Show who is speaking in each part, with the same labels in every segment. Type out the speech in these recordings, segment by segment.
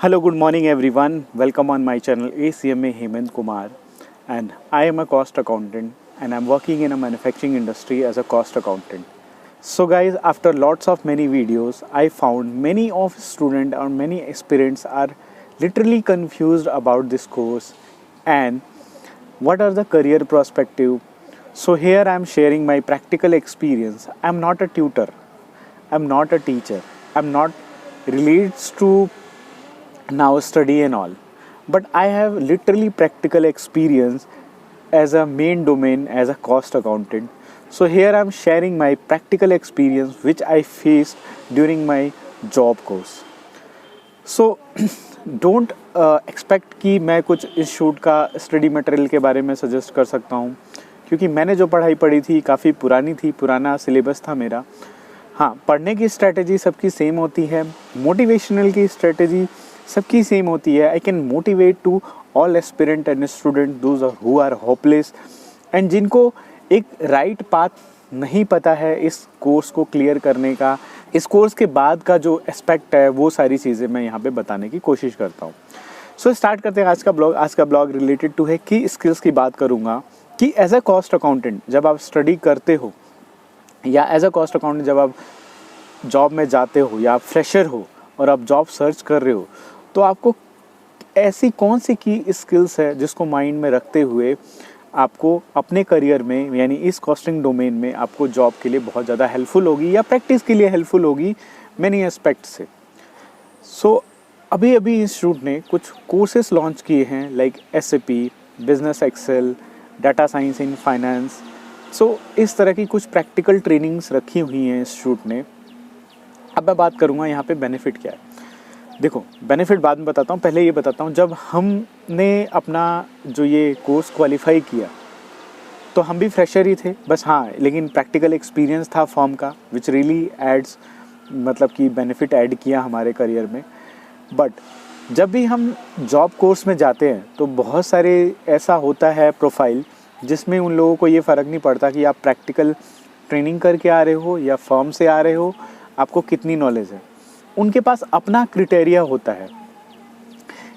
Speaker 1: Hello, good morning everyone. Welcome on my channel ACMA Hemant Kumar, and I am a cost accountant and I'm working in a manufacturing industry as a cost accountant. So guys, after lots of many videos, I found many of students or many aspirants are literally confused about this course and what are the career perspective. So here I am sharing my practical experience. I'm not a tutor, I'm not a teacher, I'm not relates to now study and all, but I have literally practical experience as a main domain as a cost accountant. So here I'm sharing my practical experience which I faced during my job course. So don't expect कि मैं कुछ इस shoot का study material के बारे में suggest कर सकता हूँ, क्योंकि मैंने जो पढ़ाई पढ़ी थी काफ़ी पुरानी थी, पुराना सिलेबस था मेरा. हाँ, पढ़ने की स्ट्रैटेजी सबकी सेम होती है, मोटिवेशनल की स्ट्रैटेजी सबकी सेम होती है. I can motivate to all aspirant and student those who are hopeless and जिनको एक राइट पाथ नहीं पता है इस कोर्स को क्लियर करने का. इस कोर्स के बाद का जो एस्पेक्ट है वो सारी चीज़ें मैं यहाँ पे बताने की कोशिश करता हूँ. सो स्टार्ट करते हैं आज का ब्लॉग. आज का ब्लॉग रिलेटेड टू है की स्किल्स की बात करूँगा कि एज अ कॉस्ट अकाउंटेंट जब आप स्टडी करते हो या एज अ कॉस्ट अकाउंटेंट जब आप जॉब में जाते हो या आप फ्रेशर हो और आप जॉब सर्च कर रहे हो, तो आपको ऐसी कौन सी की स्किल्स है जिसको माइंड में रखते हुए आपको अपने करियर में यानी इस कॉस्टिंग डोमेन में आपको जॉब के लिए बहुत ज़्यादा हेल्पफुल होगी या प्रैक्टिस के लिए हेल्पफुल होगी मैनी एस्पेक्ट से. सो अभी अभी इंस्टीट्यूट ने कुछ कोर्सेस लॉन्च किए हैं like SAP, business Excel, data science in finance. So इस तरह की कुछ प्रैक्टिकल ट्रेनिंग्स रखी हुई हैं इंस्टीट्यूट ने. अब मैं बात करूँगा यहाँ पे बेनिफिट क्या है. देखो, बेनिफिट बाद में बताता हूँ, पहले ये बताता हूँ. जब हमने अपना जो ये कोर्स क्वालिफाई किया तो हम भी फ्रेशर ही थे बस. हाँ, लेकिन प्रैक्टिकल एक्सपीरियंस था फॉर्म का विच रियली एड्स, मतलब कि बेनिफिट ऐड किया हमारे करियर में. बट जब भी हम जॉब कोर्स में जाते हैं तो बहुत सारे ऐसा होता है प्रोफाइल जिसमें उन लोगों को ये फ़र्क नहीं पड़ता कि आप प्रैक्टिकल ट्रेनिंग करके आ रहे हो या फॉर्म से आ रहे हो, आपको कितनी नॉलेज है. उनके पास अपना क्रिटेरिया होता है.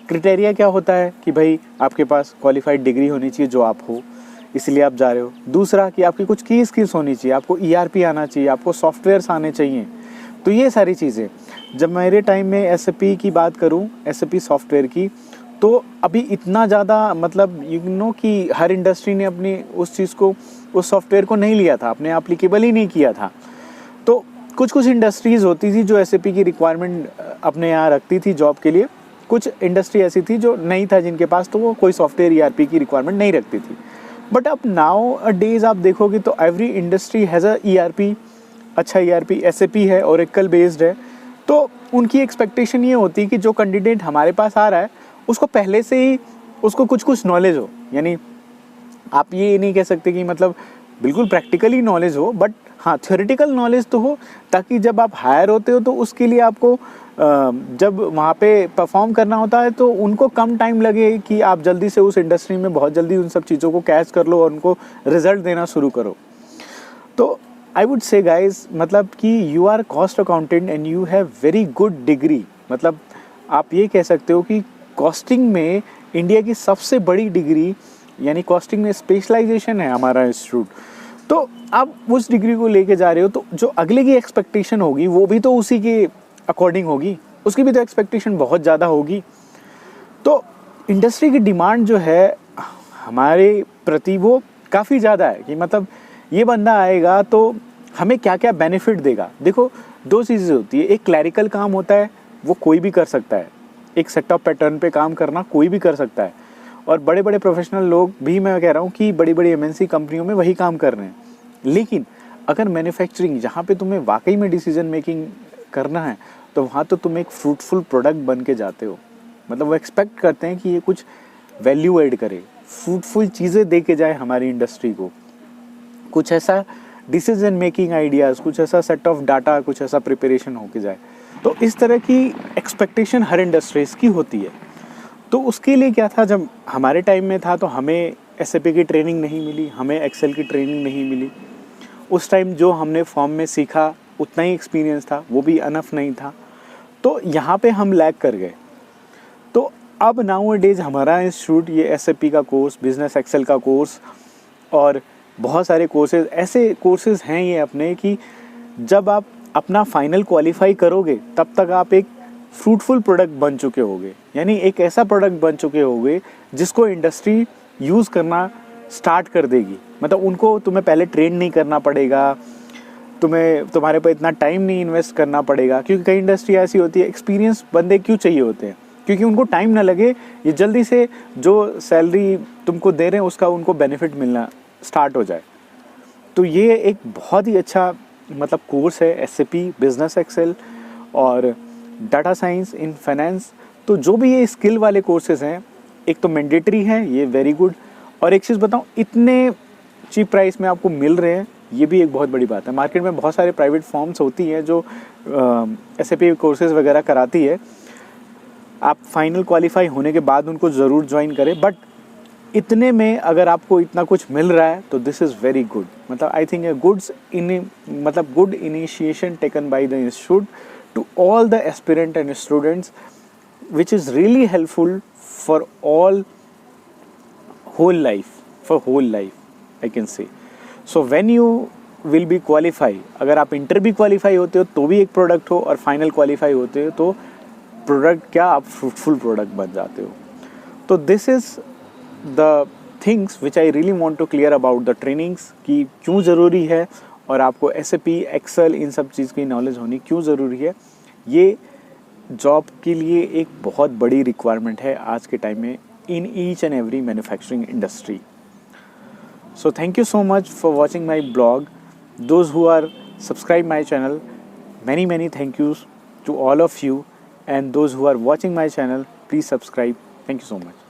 Speaker 1: क्रिटेरिया क्या होता है कि भाई आपके पास क्वालिफाइड डिग्री होनी चाहिए जो आप हो, इसलिए आप जा रहे हो. दूसरा कि आपकी कुछ की स्किल्स होनी चाहिए, आपको ERP आना चाहिए, आपको सॉफ्टवेयर्स आने चाहिए. तो ये सारी चीज़ें, जब मेरे टाइम में SAP की बात करूं, SAP सॉफ्टवेयर की, तो अभी इतना ज़्यादा मतलब कि हर इंडस्ट्री ने अपनी उस चीज़ को, उस सॉफ्टवेयर को नहीं लिया था, अपने एप्लीकेबल ही नहीं किया था. तो कुछ इंडस्ट्रीज़ होती थी जो SAP की रिक्वायरमेंट अपने यहाँ रखती थी जॉब के लिए. कुछ इंडस्ट्री ऐसी थी जो नहीं था जिनके पास, तो वो कोई सॉफ्टवेयर ERP की रिक्वायरमेंट नहीं रखती थी. बट अब नाउ अ डेज आप देखोगे तो every industry has a ERP. अच्छा ERP SAP है, ओरेकल बेस्ड है. तो उनकी एक्सपेक्टेशन ये होती है कि जो कैंडिडेट हमारे पास आ रहा है उसको पहले से ही उसको कुछ नॉलेज हो. यानी आप ये नहीं कह सकते कि मतलब बिल्कुल प्रैक्टिकली नॉलेज हो, बट हाँ थ्योरेटिकल नॉलेज तो हो, ताकि जब आप हायर होते हो तो उसके लिए आपको जब वहाँ पे परफॉर्म करना होता है तो उनको कम टाइम लगे कि आप जल्दी से उस इंडस्ट्री में बहुत जल्दी उन सब चीज़ों को कैच कर लो और उनको रिजल्ट देना शुरू करो. तो आई वुड से गाइज, मतलब कि you are cost accountant and you have very good degree. मतलब आप ये कह सकते हो कि कॉस्टिंग में इंडिया की सबसे बड़ी डिग्री यानी कॉस्टिंग में स्पेशलाइजेशन है हमारा इंस्टीट्यूट. तो आप उस डिग्री को लेके जा रहे हो तो जो अगले की एक्सपेक्टेशन होगी वो भी तो उसी के अकॉर्डिंग होगी, उसकी भी तो एक्सपेक्टेशन बहुत ज़्यादा होगी. तो इंडस्ट्री की डिमांड जो है हमारे प्रति वो काफ़ी ज़्यादा है कि मतलब ये बंदा आएगा तो हमें क्या क्या बेनिफिट देगा. देखो, दो चीज़ें होती है. एक क्लैरिकल काम होता है, वो कोई भी कर सकता है. एक सेट ऑफ पैटर्न पे काम करना कोई भी कर सकता है. और बड़े बड़े प्रोफेशनल लोग भी, मैं कह रहा हूँ कि बड़ी बड़ी MNC कंपनियों में वही काम कर रहे हैं. लेकिन अगर मैन्युफैक्चरिंग जहाँ पे तुम्हें वाकई में डिसीजन मेकिंग करना है तो वहाँ तो तुम एक फ्रूटफुल प्रोडक्ट बन के जाते हो. मतलब वो एक्सपेक्ट करते हैं कि ये कुछ वैल्यू ऐड करे, फ्रूटफुल चीज़ें दे के जाए हमारी इंडस्ट्री को, कुछ ऐसा डिसीजन मेकिंग आइडियाज़, कुछ ऐसा सेट ऑफ डाटा, कुछ ऐसा प्रिपरेशन हो के जाए. तो इस तरह की एक्सपेक्टेशन हर इंडस्ट्रीज़ की होती है. तो उसके लिए क्या था, जब हमारे टाइम में था तो हमें SAP की ट्रेनिंग नहीं मिली, हमें एक्सेल की ट्रेनिंग नहीं मिली. उस टाइम जो हमने फॉर्म में सीखा उतना ही एक्सपीरियंस था, वो भी अनफ नहीं था. तो यहाँ पे हम लैग कर गए. अब नाउ डेज हमारा इंस्टीट्यूट ये SAP का कोर्स, बिजनेस एक्सेल का कोर्स और बहुत सारे कोर्सेज, ऐसे कोर्सेज हैं ये अपने कि जब आप अपना फाइनल क्वालिफाई करोगे तब तक आप एक फ्रूटफुल प्रोडक्ट बन चुके होगे, यानी एक ऐसा प्रोडक्ट बन चुके होगे जिसको इंडस्ट्री यूज़ करना स्टार्ट कर देगी। मतलब उनको तुम्हें पहले ट्रेन नहीं करना पड़ेगा, तुम्हारे पर इतना टाइम नहीं इन्वेस्ट करना पड़ेगा, क्योंकि कई इंडस्ट्री ऐसी होती है, एक्सपीरियंस बंदे क्यों चाहिए होते हैं, क्योंकि उनको टाइम ना लगे, ये जल्दी से जो सैलरी तुमको दे रहे हैं उसका उनको बेनिफिट मिलना स्टार्ट हो जाए। तो ये एक बहुत ही अच्छा मतलब कोर्स है SAP बिजनेस एक्सेल और डाटा साइंस इन फाइनेंस। तो जो भी ये स्किल वाले कोर्सेज हैं, एक तो मैंडेटरी है, ये वेरी गुड। और एक चीज़ बताऊं, इतने चीप प्राइस में आपको मिल रहे हैं, ये भी एक बहुत बड़ी बात है। मार्केट में बहुत सारे प्राइवेट फॉर्म्स होती हैं जो SAP कोर्सेज वगैरह कराती है, आप फाइनल क्वालिफाई होने के बाद उनको ज़रूर ज्वाइन करें, बट इतने में अगर आपको इतना कुछ मिल रहा है तो दिस इज़ वेरी गुड। मतलब I think good initiation taken by the institute to all the aspirant and students, which is really helpful for whole life I can say. So when you will be qualify, अगर आप inter भी qualify होते हो तो भी एक product हो, और फाइनल क्वालिफाई होते हो तो प्रोडक्ट क्या, आप फ्रूटफुल प्रोडक्ट बन जाते हो। तो this is the things which I really want to clear about the trainings, कि क्यों ज़रूरी है और आपको SAP एक्सेल इन सब चीज़ की नॉलेज होनी क्यों ज़रूरी है। ये जॉब के लिए एक बहुत बड़ी रिक्वायरमेंट है आज के टाइम में in each and every manufacturing industry. So thank you so much for watching my blog. Those who are subscribe my channel, many thank yous to all of you, and those who are watching my channel, please subscribe. Thank you so much.